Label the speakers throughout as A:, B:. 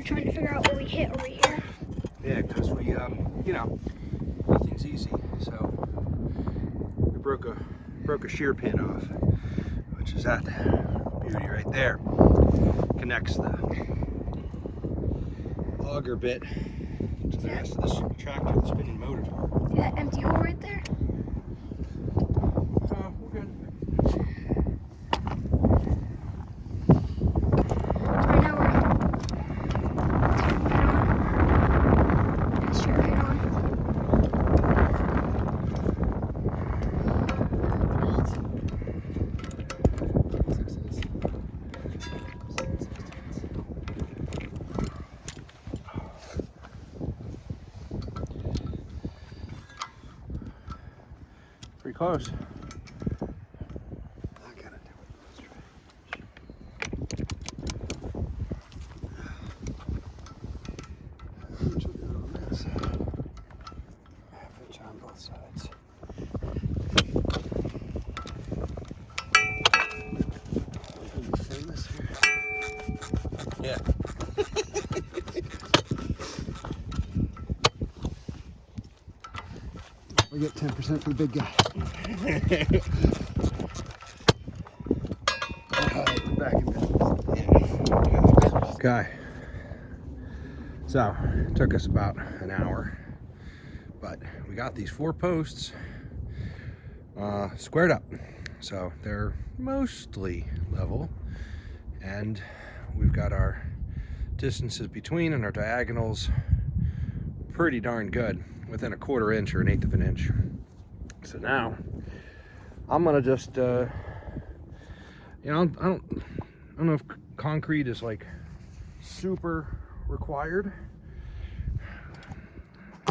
A: trying to figure out what we hit over here.
B: Yeah, because we, you know, nothing's easy. So we broke a shear pin off, which is that beauty right there. Connects the auger bit to the rest of this tractor, the spinning motor part.
A: See that empty hole right there?
B: We're good.
A: So right now we're shear pin on.
B: Pretty close. Yeah.
C: We get 10% for the big guy. We're back in business.
B: Okay. So, it took us about an hour, but we got these 4 posts squared up. So they're mostly level, and we've got our distances between and our diagonals pretty darn good, within a 1/4 inch or 1/8 of an inch. So now I'm gonna just you know, I don't know if concrete is like super required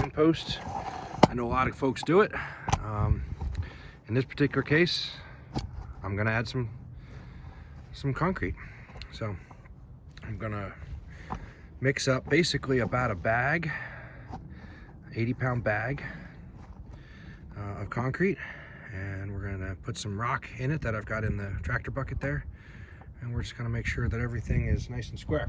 B: in post. I know a lot of folks do it. In this particular case, I'm gonna add some concrete. So I'm gonna mix up basically about a bag, 80-pound bag of concrete, and we're gonna put some rock in it that I've got in the tractor bucket there, and we're just gonna make sure that everything is nice and square.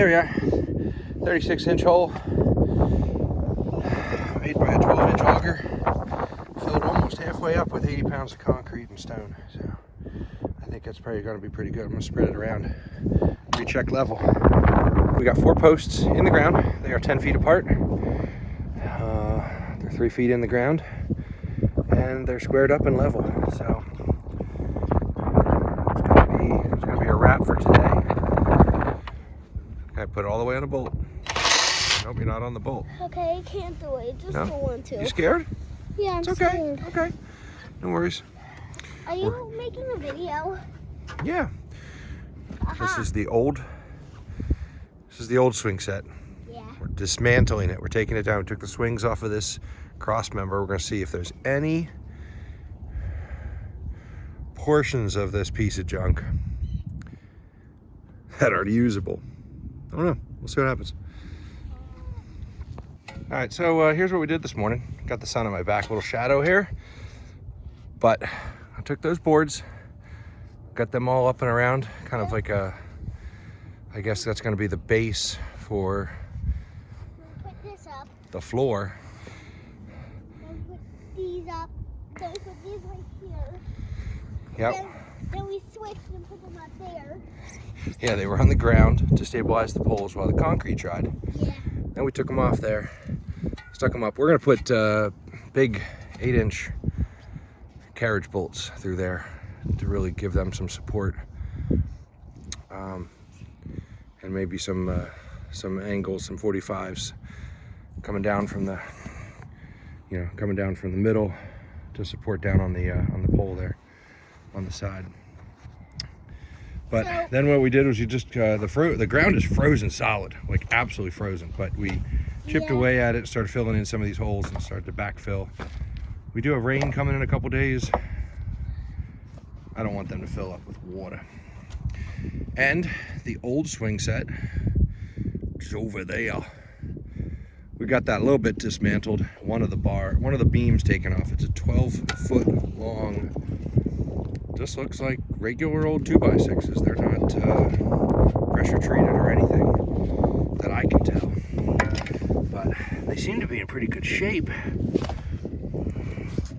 B: there we are. 36-inch hole. Made by a 12-inch auger. Filled almost halfway up with 80 pounds of concrete and stone. So I think that's probably going to be pretty good. I'm going to spread it around. Recheck level. We got 4 posts in the ground. They are 10 feet apart. They're 3 feet in the ground. And they're squared up and level. So it's going to be a wrap for today. I put it all the way on a bolt. Nope, you're not on the bolt.
A: Okay, I can't do it. Just don't want to.
B: You scared?
A: Yeah, I'm
B: it's okay.
A: scared.
B: Okay. No worries.
A: Are you making a video?
B: Yeah. This is the old swing set.
A: Yeah.
B: We're dismantling it. We're taking it down. We took the swings off of this cross member. We're going to see if there's any portions of this piece of junk that are usable. I don't know. We'll see what happens. All right, so here's what we did this morning. Got the sun on my back, a little shadow here. But I took those boards, got them all up and around, kind of like a, I guess that's gonna be the base for
A: Put this up.
B: the floor.
A: Then put these up. Then put these right here.
B: Yep.
A: Then we switched and put them up there.
B: Yeah, they were on the ground to stabilize the poles while the concrete dried.
A: Yeah.
B: Then we took them off there, stuck them up. We're gonna put big 8-inch carriage bolts through there to really give them some support, and maybe some angles, some 45s coming down from the, coming down from the middle to support down on the pole there on the side. But then what we did was you just the ground is frozen solid, like absolutely frozen. But we chipped away at it, started filling in some of these holes, and started to backfill. We do have rain coming in a couple days. I don't want them to fill up with water. And the old swing set is over there. We got that a little bit dismantled. One of the beams taken off. It's a 12-foot long. Just looks like regular old 2x6s. They're not pressure treated or anything that I can tell. But they seem to be in pretty good shape. A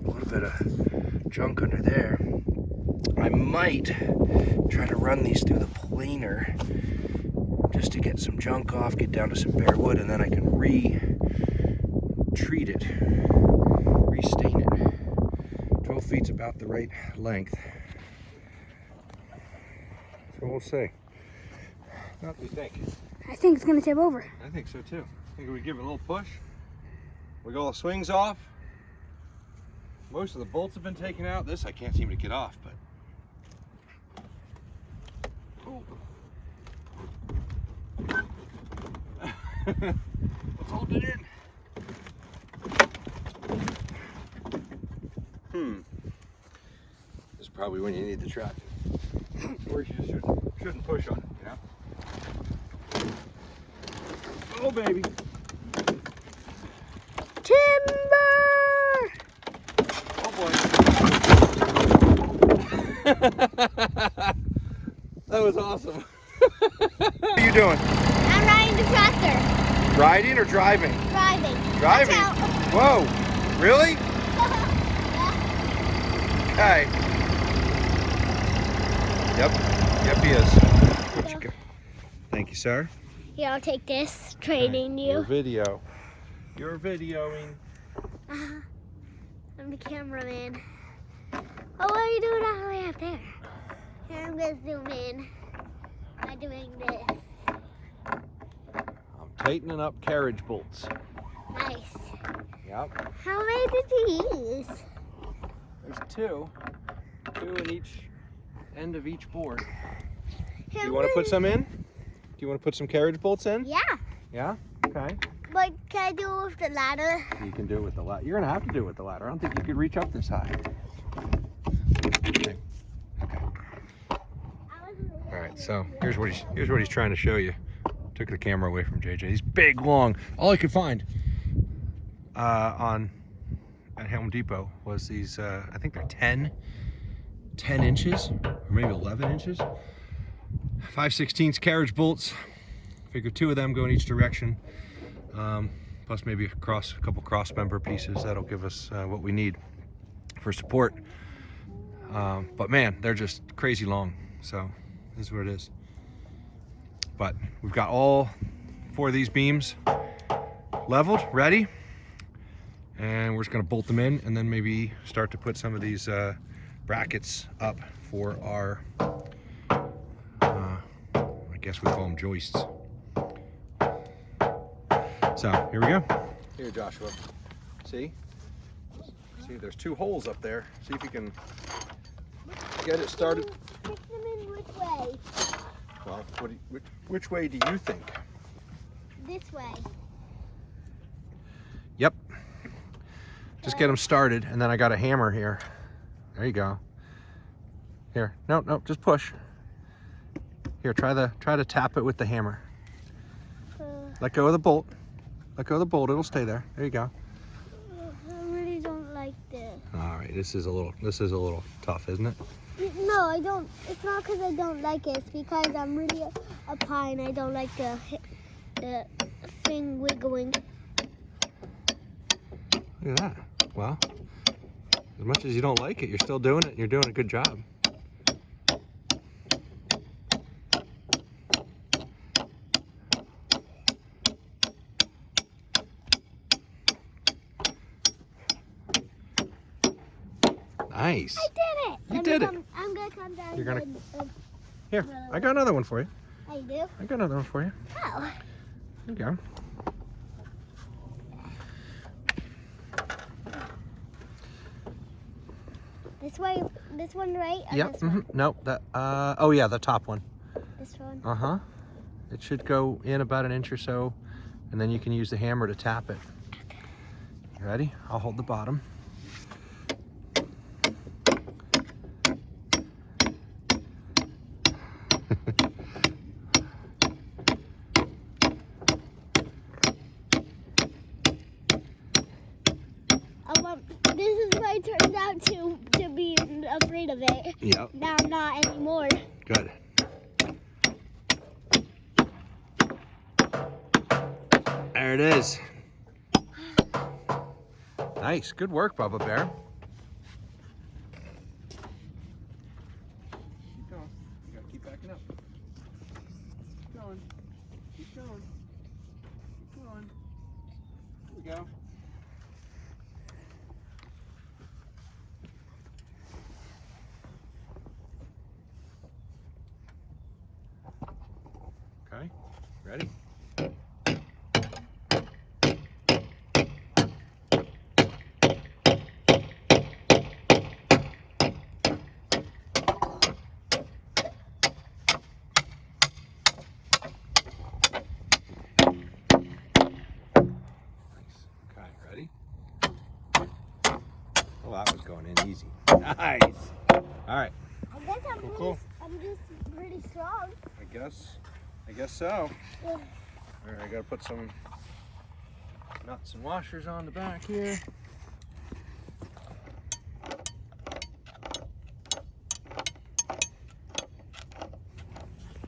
B: little bit of junk under there. I might try to run these through the planer just to get some junk off, get down to some bare wood, and then I can re-treat it, re-stain it. 12 feet's about the right length. So we'll see. What do you think?
A: I think it's gonna tip over.
B: I think so too. I think we give it a little push. We got all the swings off. Most of the bolts have been taken out. This I can't seem to get off, but. Let's hold it in. This is probably when you need the tractor. Or you just shouldn't push on it, Oh, baby.
A: Timber!
B: Oh, boy. That was awesome. What are you doing?
A: I'm riding the tractor.
B: Riding or driving?
A: Driving.
B: Driving?
A: Watch out.
B: Whoa, really?
A: Yeah.
B: Okay. Yep, he is. What you got? Thank you, sir.
A: Yeah, I'll take this. Trading you.
B: You're videoing.
A: I'm the cameraman. Oh, what are you doing all the way up there? Here, I'm gonna zoom in by doing this.
B: I'm tightening up carriage bolts.
A: Nice.
B: Yep.
A: How many did you use?
B: There's two in each end of each board.
A: Here,
B: Do you want to put some in? Do you want to put some carriage bolts in?
A: Yeah.
B: Yeah? Okay.
A: But can I do it with the ladder?
B: You can do it with the ladder. You're going to have to do it with the ladder. I don't think you could reach up this high. Okay. All right, so here's what he's trying to show you. Took the camera away from JJ. He's big, long. All I could find at Home Depot was these, I think they're 10 inches, or maybe 11 inches. 5/16 carriage bolts, Figure 2 of them go in each direction. Plus maybe a couple cross member pieces. That'll give us what we need for support. But man, they're just crazy long. So this is what it is. But we've got all 4 of these beams leveled, ready. And we're just gonna bolt them in and then maybe start to put some of these brackets up for our, I guess we call them joists. So here we go. Here, Joshua. See, there's 2 holes up there. See if you can get it started.
A: Stick them in which way?
B: Well, which way do you think?
A: This way.
B: Yep. Just get them started, and then I got a hammer here. There you go. Here, no, just push. Here, try to tap it with the hammer. Let go of the bolt. Let go of the bolt. It'll stay there. There you go.
A: I really don't like this.
B: All right, this is a little tough, isn't it?
A: No, I don't. It's not because I don't like it. It's because I'm really a pie and I don't like the thing wiggling.
B: Look at that. Well, as much as you don't like it, you're still doing it, and you're doing a good job. Nice.
A: I did it.
B: You did it.
A: I'm gonna come down.
B: You're gonna. Here, I got another one for you.
A: I do.
B: I got another one for you.
A: Oh.
B: There you go.
A: This way. This one, right? Or
B: Yep.
A: This one?
B: Nope. That. Oh yeah, the top one.
A: This one.
B: It should go in about an inch or so, and then you can use the hammer to tap it. You ready? I'll hold the bottom.
A: This is why it turns out to be afraid of it.
B: Yep.
A: Now I'm not anymore.
B: Good. There it is. Nice. Good work, Bubba Bear. Keep going. You gotta keep backing up. Keep going. Keep going. Keep going. Here we go. Okay, ready? Okay, ready? Oh, that was going in easy. Nice. All right.
A: I guess
B: Cool.
A: I'm just pretty strong.
B: I guess so.
A: Yeah.
B: All right, I gotta put some nuts and washers on the back here.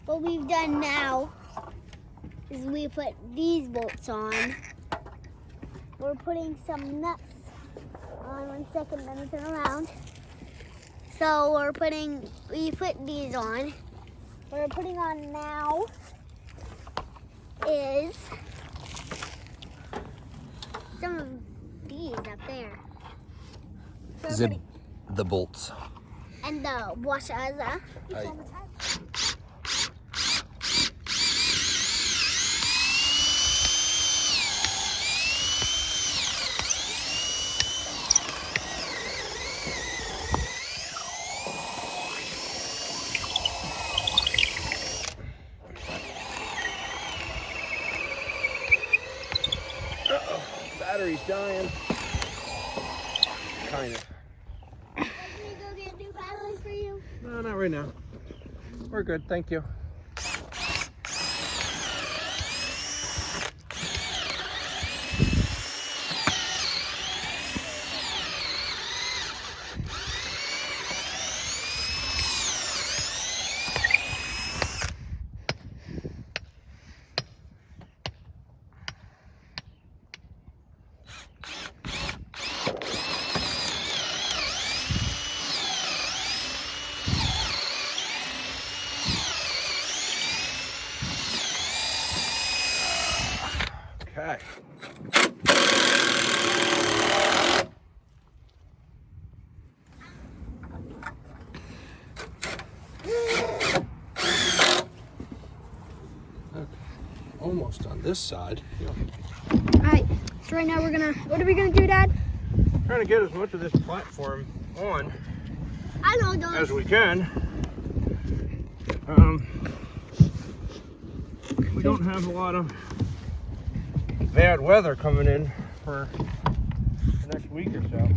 A: What we've done now is we put these bolts on. We're putting some nuts on. 1 second, let me turn around. So we put these on. What we're putting on now is some of these up there. So we're putting-
B: The bolts.
A: and the washers.
B: Battery's dying. Kind of.
A: Can we go get new batteries for you?
B: No, not right now. We're good, thank you. almost on this side.
A: All right, so right now what are we gonna do, Dad?
B: Trying to get as much of this platform on
A: I know, don't.
B: as we can. We don't have a lot of bad weather coming in for the next week or so.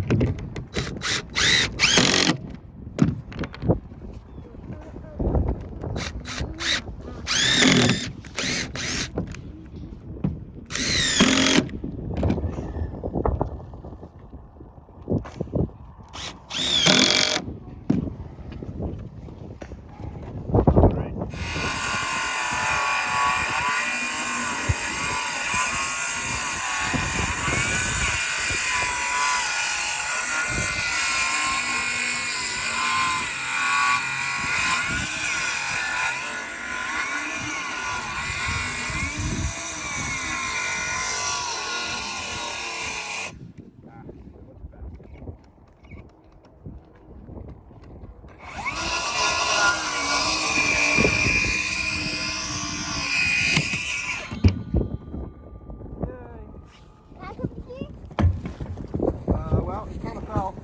B: Well, it kind of fell,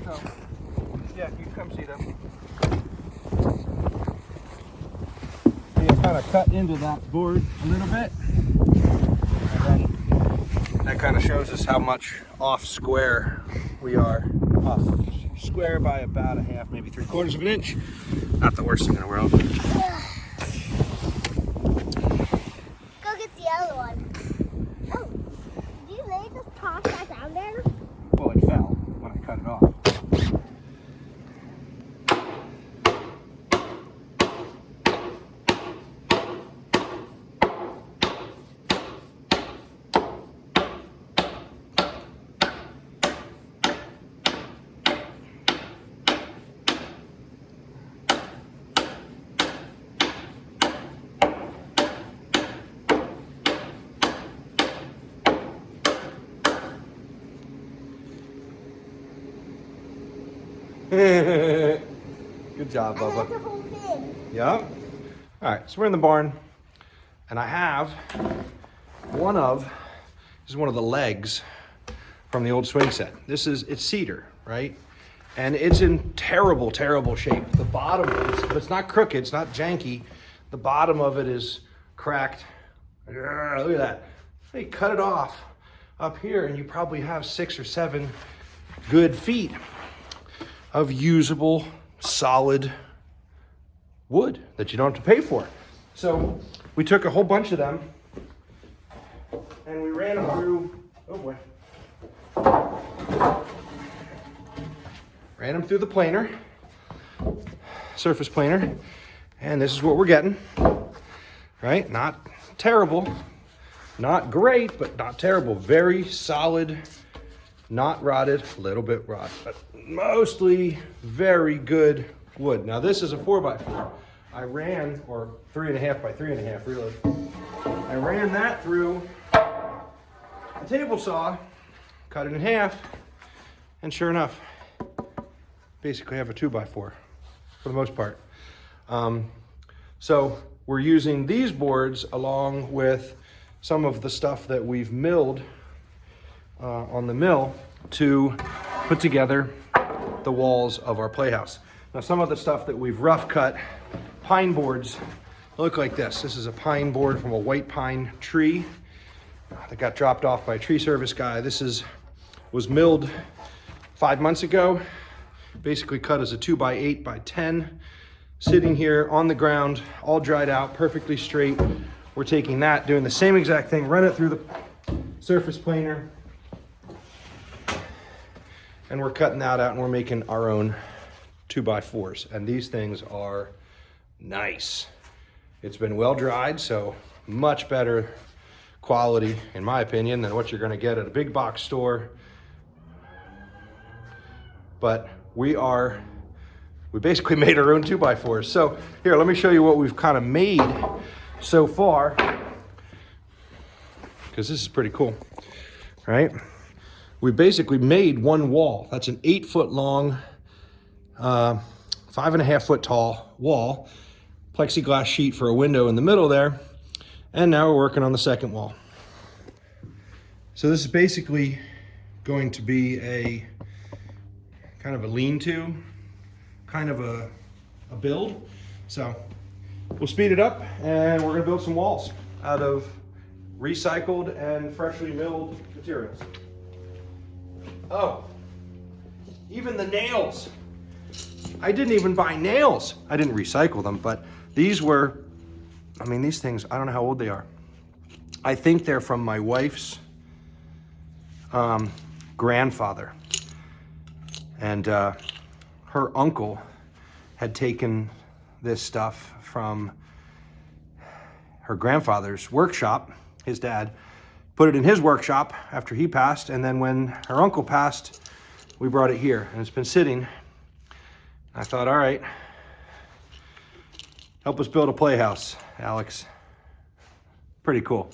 B: so yeah, you can come see them. So you kind of cut into that board a little bit, and then that kind of shows us how much off square we are. Off square by about a half, maybe 3/4 of an inch. Not the worst thing in the world.
A: Go get the other one. Oh, did you lay this top back down there?
B: Well, it fell when I cut it off. Good job,
A: I
B: Bubba.
A: got the whole thing.
B: Yeah. All right, so we're in the barn, and I have this is one of the legs from the old swing set. It's cedar, right? And it's in terrible, terrible shape. The bottom is, but it's not crooked, it's not janky. The bottom of it is cracked. Look at that. They cut it off up here, and you probably have 6 or 7 good feet of usable, solid wood that you don't have to pay for. So we took a whole bunch of them and we ran them through, oh boy. Ran them through the planer, surface planer, and this is what we're getting, right? Not terrible, not great, but not terrible. Very solid, not rotted, a little bit rotted, but mostly very good wood. Now this is a 4x4. I ran, or 3.5 by 3.5 really. I ran that through a table saw, cut it in half, and sure enough, basically have a 2x4 for the most part. So we're using these boards along with some of the stuff that we've milled on the mill to put together the walls of our playhouse. Now some of the stuff that we've rough cut, pine boards, look like this. This is a pine board from a white pine tree that got dropped off by a tree service guy. This was milled 5 months ago, basically cut as a 2x8 by 10, sitting here on the ground, all dried out, perfectly straight. We're taking that, doing the same exact thing, run it through the surface planer, and we're cutting that out and we're making our own 2x4s. And these things are nice. It's been well dried, so much better quality, in my opinion, than what you're gonna get at a big box store. But we basically made our own 2x4s. So here, let me show you what we've kind of made so far, because this is pretty cool, right? We basically made one wall. That's an 8-foot long, 5.5 foot tall wall, plexiglass sheet for a window in the middle there. And now we're working on the second wall. So this is basically going to be a kind of a lean-to, kind of a build. So we'll speed it up and we're gonna build some walls out of recycled and freshly milled materials. Oh, even the nails. I didn't even buy nails. I didn't recycle them, but these were, I mean, these things, I don't know how old they are. I think they're from my wife's grandfather. And her uncle had taken this stuff from her grandfather's workshop, his dad, put it in his workshop after he passed, and then when her uncle passed, we brought it here, and it's been sitting. I thought, all right, help us build a playhouse, Alex. Pretty cool.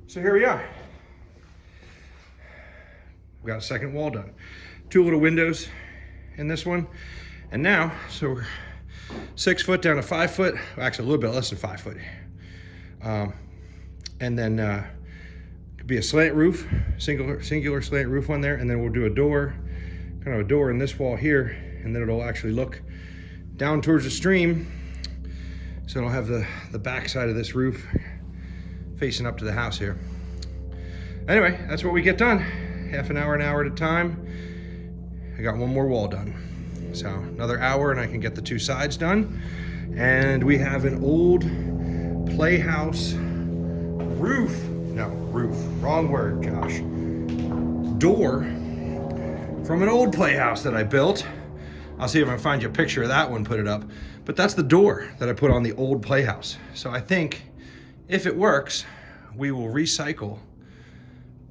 B: So here we are. We've got a second wall done. 2 little windows in this one. And now, so we're 6 foot down to 5 foot, actually a little bit less than 5 foot. And then could be a slant roof, singular slant roof on there, and then we'll do a door, kind of a door in this wall here, and then it'll actually look down towards the stream. So it'll have the back side of this roof facing up to the house here. Anyway, that's what we get done. Half an hour at a time. I got 1 more wall done. So another hour and I can get the 2 sides done. And we have an old Playhouse wrong word, gosh. Door from an old Playhouse that I built. I'll see if I can find you a picture of that one, put it up. But that's the door that I put on the old Playhouse. So I think if it works, we will recycle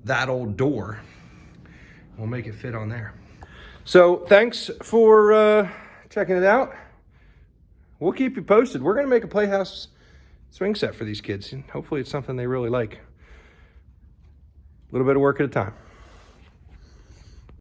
B: that old door. We'll make it fit on there. So thanks for checking it out. We'll keep you posted. We're gonna make a Playhouse swing set for these kids, and hopefully it's something they really like. A little bit of work at a time.